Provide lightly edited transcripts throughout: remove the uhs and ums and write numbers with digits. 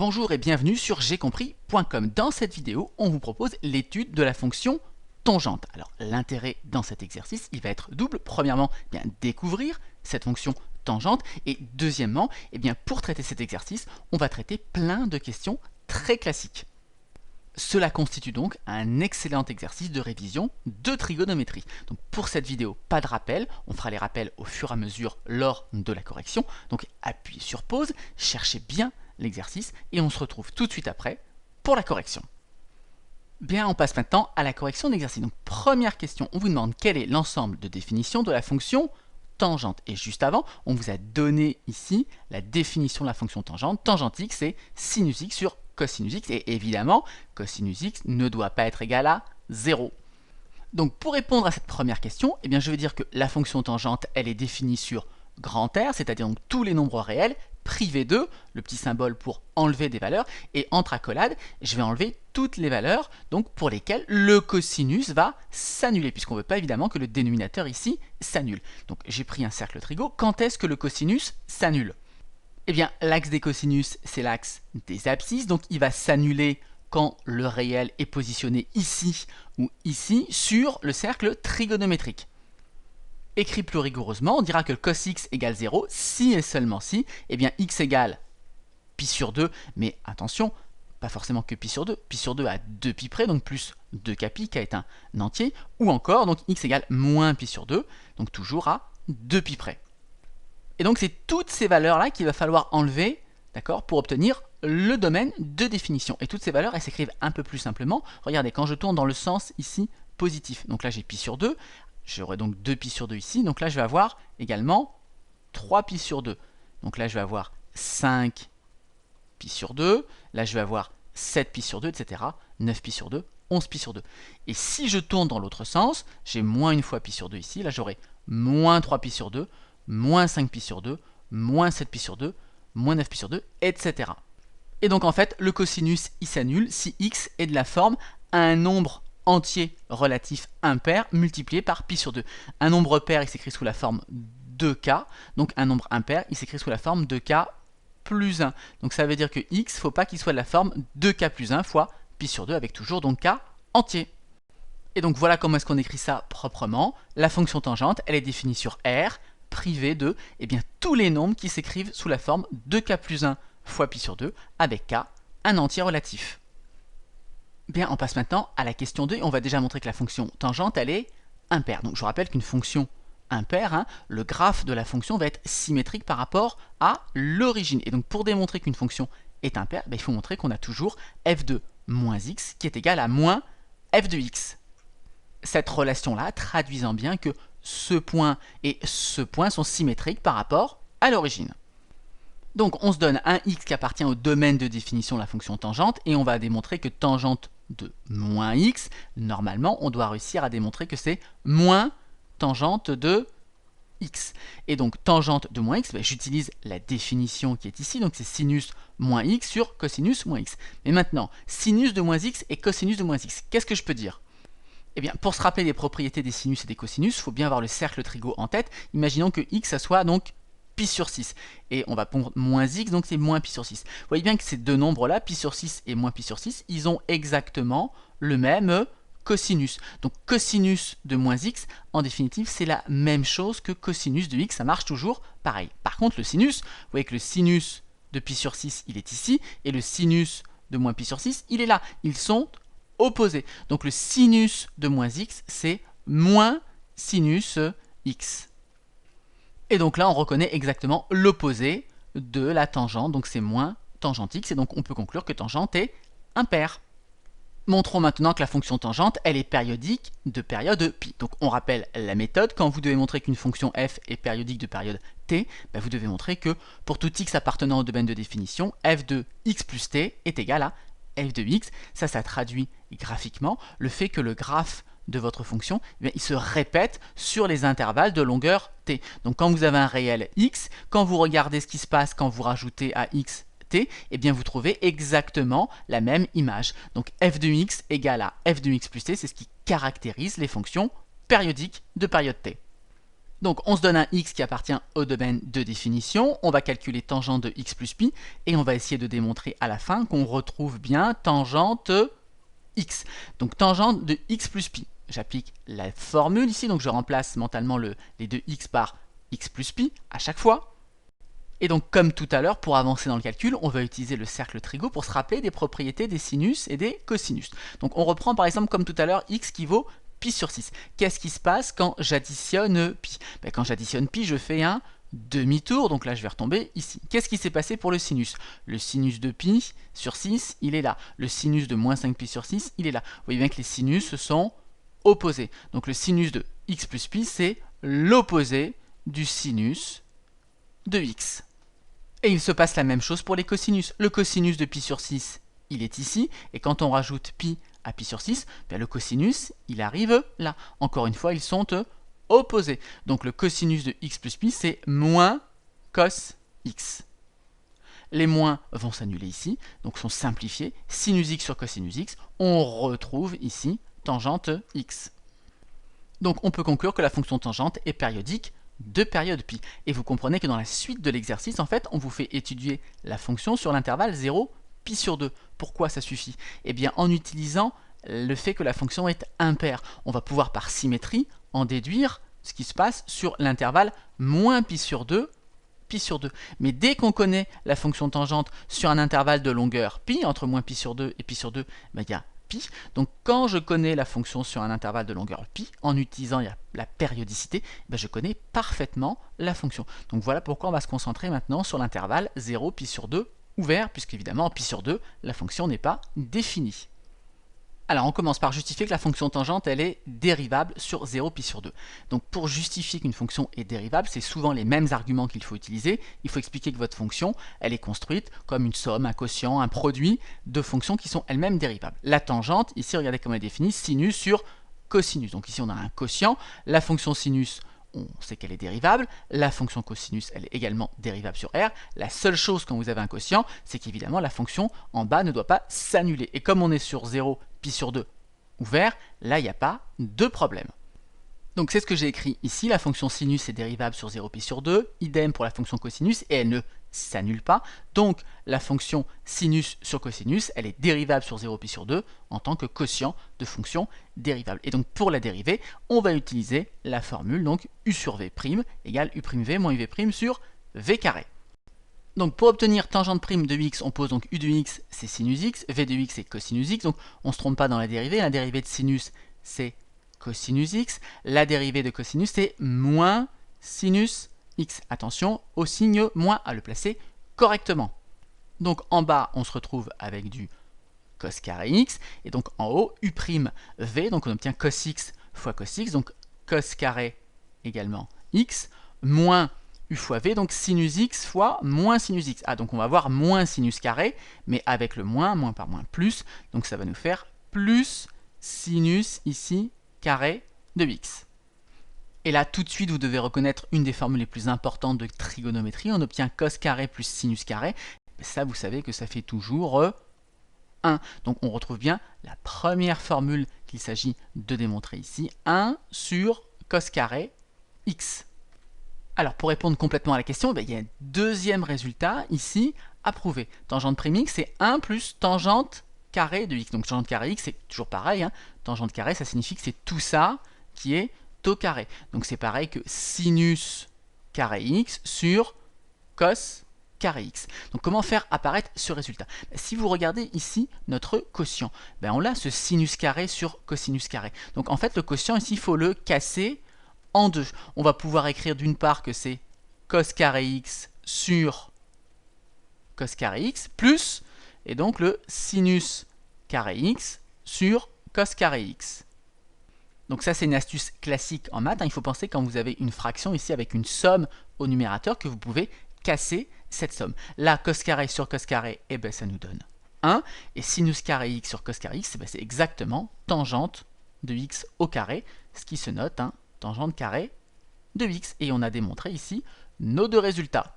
Bonjour et bienvenue sur gcompris.com. Dans cette vidéo, on vous propose l'étude de la fonction tangente. Alors l'intérêt dans cet exercice, il va être double. Premièrement, découvrir cette fonction tangente et deuxièmement, pour traiter cet exercice, on va traiter plein de questions très classiques. Cela constitue donc un excellent exercice de révision de trigonométrie. Donc pour cette vidéo, pas de rappel, on fera les rappels au fur et à mesure lors de la correction. Donc appuyez sur pause, cherchez bien l'exercice et on se retrouve tout de suite après pour la correction. On passe maintenant à la correction d'exercice. Donc première question, on vous demande quel est l'ensemble de définitions de la fonction tangente. Et juste avant, on vous a donné ici la définition de la fonction tangente. Tangente x, c'est sinus x sur cosinus x. Et évidemment, cosinus x ne doit pas être égal à 0. Donc pour répondre à cette première question, je vais dire que la fonction tangente, elle est définie sur grand R, c'est-à-dire donc tous les nombres réels, privé de, le petit symbole pour enlever des valeurs, et entre accolades, je vais enlever toutes les valeurs donc pour lesquelles le cosinus va s'annuler, puisqu'on ne veut pas évidemment que le dénominateur ici s'annule. Donc j'ai pris un cercle trigo. Quand est-ce que le cosinus s'annule? L'axe des cosinus, c'est l'axe des abscisses, donc il va s'annuler quand le réel est positionné ici ou ici sur le cercle trigonométrique. Écrit plus rigoureusement, on dira que cos x égale 0 si et seulement si, x égale pi sur 2, mais attention, pas forcément que pi sur 2 à 2 pi près, donc plus 2k pi, k est un entier, ou encore donc x égale moins pi sur 2, donc toujours à 2 pi près. Et donc c'est toutes ces valeurs-là qu'il va falloir enlever, d'accord, pour obtenir le domaine de définition. Et toutes ces valeurs, elles s'écrivent un peu plus simplement. Regardez, quand je tourne dans le sens ici positif, donc là j'ai pi sur 2, j'aurai donc 2pi sur 2 ici, donc là je vais avoir également 3pi sur 2. Donc là je vais avoir 5pi sur 2, là je vais avoir 7pi sur 2, etc. 9pi sur 2, 11pi sur 2. Et si je tourne dans l'autre sens, j'ai moins une fois pi sur 2 ici, là j'aurai moins 3pi sur 2, moins 5pi sur 2, moins 7pi sur 2, moins 9pi sur 2, etc. Et donc en fait, le cosinus il s'annule si x est de la forme un nombre entier relatif impair multiplié par pi sur 2. Un nombre pair, il s'écrit sous la forme 2k, donc un nombre impair, il s'écrit sous la forme 2k plus 1. Donc ça veut dire que x, il ne faut pas qu'il soit de la forme 2k plus 1 fois pi sur 2 avec toujours donc k entier. Et donc voilà comment est-ce qu'on écrit ça proprement. La fonction tangente, elle est définie sur R, privée de tous les nombres qui s'écrivent sous la forme 2k plus 1 fois pi sur 2 avec k, un entier relatif. On passe maintenant à la question 2 et on va déjà montrer que la fonction tangente, elle est impaire. Donc je rappelle qu'une fonction impaire, le graphe de la fonction va être symétrique par rapport à l'origine. Et donc pour démontrer qu'une fonction est impaire, il faut montrer qu'on a toujours f de moins x qui est égal à moins f de x. Cette relation-là traduisant bien que ce point et ce point sont symétriques par rapport à l'origine. Donc on se donne un x qui appartient au domaine de définition de la fonction tangente et on va démontrer que tangente de moins x, normalement on doit réussir à démontrer que c'est moins tangente de x. Et donc tangente de moins x, j'utilise la définition qui est ici, donc c'est sinus moins x sur cosinus moins x. Mais maintenant, sinus de moins x et cosinus de moins x, qu'est-ce que je peux dire? Pour se rappeler des propriétés des sinus et des cosinus, il faut bien avoir le cercle trigo en tête. Imaginons que x, ça soit donc pi sur 6. Et on va prendre moins x, donc c'est moins pi sur 6. Vous voyez bien que ces deux nombres-là, pi sur 6 et moins pi sur 6, ils ont exactement le même cosinus. Donc cosinus de moins x, en définitive, c'est la même chose que cosinus de x, ça marche toujours pareil. Par contre, le sinus, vous voyez que le sinus de pi sur 6, il est ici, et le sinus de moins pi sur 6, il est là. Ils sont opposés. Donc le sinus de moins x, c'est moins sinus x. Et donc là, on reconnaît exactement l'opposé de la tangente, donc c'est moins tangente x, et donc on peut conclure que tangente est impaire. Montrons maintenant que la fonction tangente, elle est périodique de période pi. Donc on rappelle la méthode, quand vous devez montrer qu'une fonction f est périodique de période t, vous devez montrer que pour tout x appartenant au domaine de définition, f de x plus t est égal à f de x. Ça traduit graphiquement le fait que le graphe de votre fonction, il se répète sur les intervalles de longueur t. Donc quand vous avez un réel x, quand vous regardez ce qui se passe quand vous rajoutez à x t, vous trouvez exactement la même image. Donc f de x égale à f de x plus t, c'est ce qui caractérise les fonctions périodiques de période t. Donc on se donne un x qui appartient au domaine de définition, on va calculer tangente de x plus pi, et on va essayer de démontrer à la fin qu'on retrouve bien tangente x. Donc tangente de x plus pi. J'applique la formule ici, donc je remplace mentalement les deux x par x plus pi à chaque fois. Et donc comme tout à l'heure, pour avancer dans le calcul, on va utiliser le cercle trigo pour se rappeler des propriétés des sinus et des cosinus. Donc on reprend par exemple comme tout à l'heure x qui vaut pi sur 6. Qu'est-ce qui se passe quand j'additionne pi? Quand j'additionne pi, je fais un demi-tour, donc là je vais retomber ici. Qu'est-ce qui s'est passé pour le sinus? Le sinus de pi sur 6, il est là. Le sinus de moins 5 pi sur 6, il est là. Vous voyez bien que les sinus sont opposés. Donc le sinus de x plus pi, c'est l'opposé du sinus de x. Et il se passe la même chose pour les cosinus. Le cosinus de pi sur 6, il est ici, et quand on rajoute pi à pi sur 6, le cosinus, il arrive là. Encore une fois, ils sont opposés. Donc le cosinus de x plus pi, c'est moins cos x. Les moins vont s'annuler ici, donc sont simplifiés. Sinus x sur cosinus x, on retrouve ici tangente x. Donc on peut conclure que la fonction tangente est périodique de période pi. Et vous comprenez que dans la suite de l'exercice, en fait, on vous fait étudier la fonction sur l'intervalle 0, pi sur 2. Pourquoi ça suffit? Eh bien, en utilisant le fait que la fonction est impaire. On va pouvoir par symétrie en déduire ce qui se passe sur l'intervalle moins pi sur 2, pi sur 2. Mais dès qu'on connaît la fonction tangente sur un intervalle de longueur pi, entre moins pi sur 2 et pi sur 2, il y a pi. Donc quand je connais la fonction sur un intervalle de longueur pi, en utilisant la périodicité, je connais parfaitement la fonction. Donc voilà pourquoi on va se concentrer maintenant sur l'intervalle 0, pi sur 2 ouvert, puisqu'évidemment en pi sur 2, la fonction n'est pas définie. Alors on commence par justifier que la fonction tangente, elle est dérivable sur 0 pi sur 2. Donc pour justifier qu'une fonction est dérivable, c'est souvent les mêmes arguments qu'il faut utiliser. Il faut expliquer que votre fonction, elle est construite comme une somme, un quotient, un produit de fonctions qui sont elles-mêmes dérivables. La tangente, ici regardez comment elle est définie, sinus sur cosinus. Donc ici on a un quotient, la fonction sinus, on sait qu'elle est dérivable, la fonction cosinus, elle est également dérivable sur R. La seule chose quand vous avez un quotient, c'est qu'évidemment la fonction en bas ne doit pas s'annuler. Et comme on est sur 0, pi sur 2 ouvert, là il n'y a pas de problème. Donc c'est ce que j'ai écrit ici, la fonction sinus est dérivable sur 0 pi sur 2, idem pour la fonction cosinus, et elle ne s'annule pas. Donc la fonction sinus sur cosinus, elle est dérivable sur 0 pi sur 2 en tant que quotient de fonction dérivable. Et donc pour la dériver, on va utiliser la formule, donc u sur v' égale u' v moins uv' sur v carré. Donc pour obtenir tangente prime de x, on pose donc u de x, c'est sinus x, v de x, c'est cosinus x, donc on ne se trompe pas dans la dérivée de sinus, c'est cosinus x, la dérivée de cosinus, c'est moins sinus x. Attention au signe moins, à le placer correctement. Donc en bas, on se retrouve avec du cos carré x, et donc en haut, u' v, donc on obtient cos x fois cos x, donc cos carré également x, moins u fois v, donc sinus x fois moins sinus x. Ah, donc on va avoir moins sinus carré, mais avec le moins par moins plus, donc ça va nous faire plus sinus ici carré de x. Et là, tout de suite, vous devez reconnaître une des formules les plus importantes de trigonométrie. On obtient cos carré plus sinus carré. Ça, vous savez que ça fait toujours 1. Donc on retrouve bien la première formule qu'il s'agit de démontrer ici, 1 sur cos carré x. Alors pour répondre complètement à la question, il y a un deuxième résultat ici à prouver. Tangente prime x, c'est 1 plus tangente carré de x. Donc tangente carré x, c'est toujours pareil. Tangente carré, ça signifie que c'est tout ça qui est au carré. Donc c'est pareil que sinus carré x sur cos carré x. Donc comment faire apparaître ce résultat? Si vous regardez ici notre quotient, on a ce sinus carré sur cosinus carré. Donc en fait le quotient ici, il faut le casser en deux. On va pouvoir écrire d'une part que c'est cos carré x sur cos carré x plus, et donc le sinus carré x sur cos carré x. Donc ça c'est une astuce classique en maths, il faut penser quand vous avez une fraction ici avec une somme au numérateur que vous pouvez casser cette somme. Là cos carré sur cos carré, ça nous donne 1, et sinus carré x sur cos carré x, c'est exactement tangente de x au carré, ce qui se note, tangente carré de x. Et on a démontré ici nos deux résultats.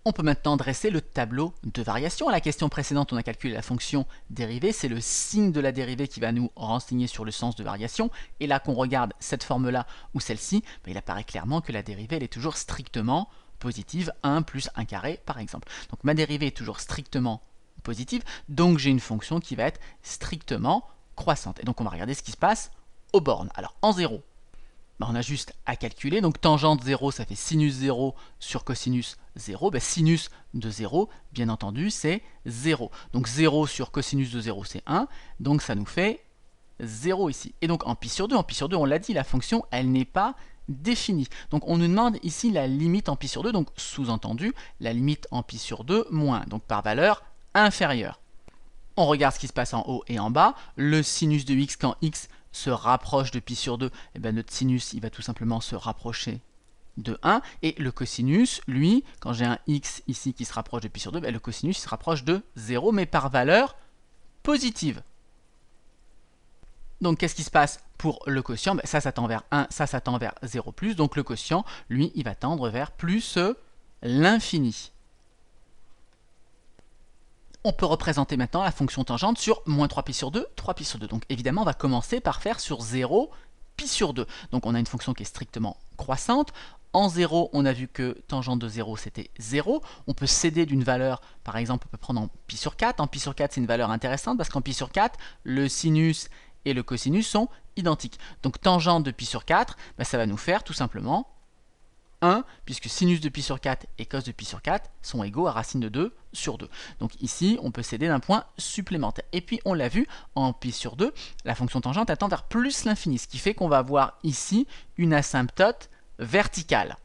On peut maintenant dresser le tableau de variation. À la question précédente, on a calculé la fonction dérivée. C'est le signe de la dérivée qui va nous renseigner sur le sens de variation. Et là qu'on regarde cette forme-là ou celle-ci, il apparaît clairement que la dérivée elle est toujours strictement positive, 1 plus 1 carré par exemple. Donc ma dérivée est toujours strictement positive, donc j'ai une fonction qui va être strictement croissante. Et donc on va regarder ce qui se passe aux bornes. Alors en 0, on a juste à calculer, donc tangente 0, ça fait sinus 0 sur cosinus 0. Sinus de 0, bien entendu, c'est 0. Donc 0 sur cosinus de 0, c'est 1. Donc ça nous fait 0 ici. Et donc en pi sur 2, on l'a dit, la fonction, elle n'est pas définie. Donc on nous demande ici la limite en pi sur 2, donc sous-entendu, la limite en pi sur 2 moins, donc par valeur inférieure. On regarde ce qui se passe en haut et en bas. Le sinus de x, quand x se rapproche de pi sur 2, notre sinus il va tout simplement se rapprocher de 1. Et le cosinus, lui, quand j'ai un x ici qui se rapproche de pi sur 2, le cosinus il se rapproche de 0, mais par valeur positive. Donc qu'est-ce qui se passe pour le quotient? Ça tend vers 1, ça tend vers 0 plus. Donc le quotient, lui, il va tendre vers plus l'infini. On peut représenter maintenant la fonction tangente sur moins 3pi sur 2, 3pi sur 2. Donc évidemment, on va commencer par faire sur 0, pi sur 2. Donc on a une fonction qui est strictement croissante. En 0, on a vu que tangente de 0, c'était 0. On peut céder d'une valeur, par exemple, on peut prendre en pi sur 4. En pi sur 4, c'est une valeur intéressante parce qu'en pi sur 4, le sinus et le cosinus sont identiques. Donc tangente de pi sur 4, ça va nous faire tout simplement 1, puisque sinus de pi sur 4 et cos de pi sur 4 sont égaux à racine de 2 sur 2. Donc ici, on peut céder d'un point supplémentaire. Et puis, on l'a vu, en pi sur 2, la fonction tangente tend vers plus l'infini, ce qui fait qu'on va avoir ici une asymptote verticale.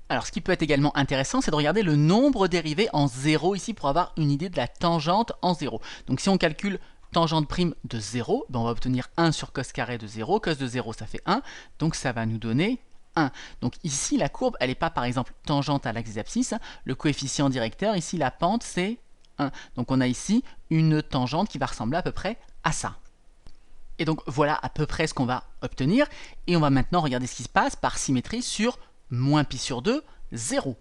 Alors, ce qui peut être également intéressant, c'est de regarder le nombre dérivé en 0 ici pour avoir une idée de la tangente en 0. Donc, si on calcule tangente prime de 0, on va obtenir 1 sur cos carré de 0. Cos de 0, ça fait 1. Donc, ça va nous donner 1. Donc ici, la courbe, elle n'est pas par exemple tangente à l'axe des abscisses. Le coefficient directeur, ici, la pente, c'est 1. Donc on a ici une tangente qui va ressembler à peu près à ça. Et donc voilà à peu près ce qu'on va obtenir. Et on va maintenant regarder ce qui se passe par symétrie sur moins pi sur 2, 0.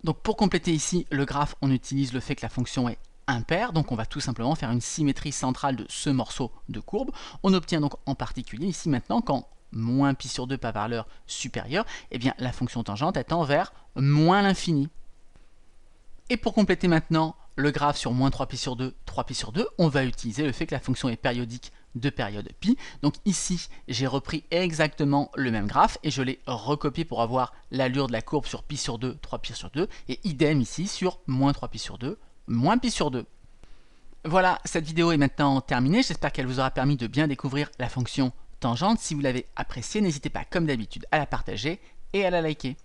Donc pour compléter ici le graphe, on utilise le fait que la fonction est impaire. Donc on va tout simplement faire une symétrie centrale de ce morceau de courbe. On obtient donc en particulier ici maintenant quand moins pi sur 2 par valeur supérieure, la fonction tangente tend vers moins l'infini. Et pour compléter maintenant le graphe sur moins 3pi sur 2, 3pi sur 2, on va utiliser le fait que la fonction est périodique de période pi. Donc ici, j'ai repris exactement le même graphe et je l'ai recopié pour avoir l'allure de la courbe sur pi sur 2, 3pi sur 2, et idem ici sur moins 3pi sur 2, moins pi sur 2. Voilà, cette vidéo est maintenant terminée. J'espère qu'elle vous aura permis de bien découvrir la fonction tangente. Si vous l'avez appréciée, n'hésitez pas, comme d'habitude, à la partager et à la liker.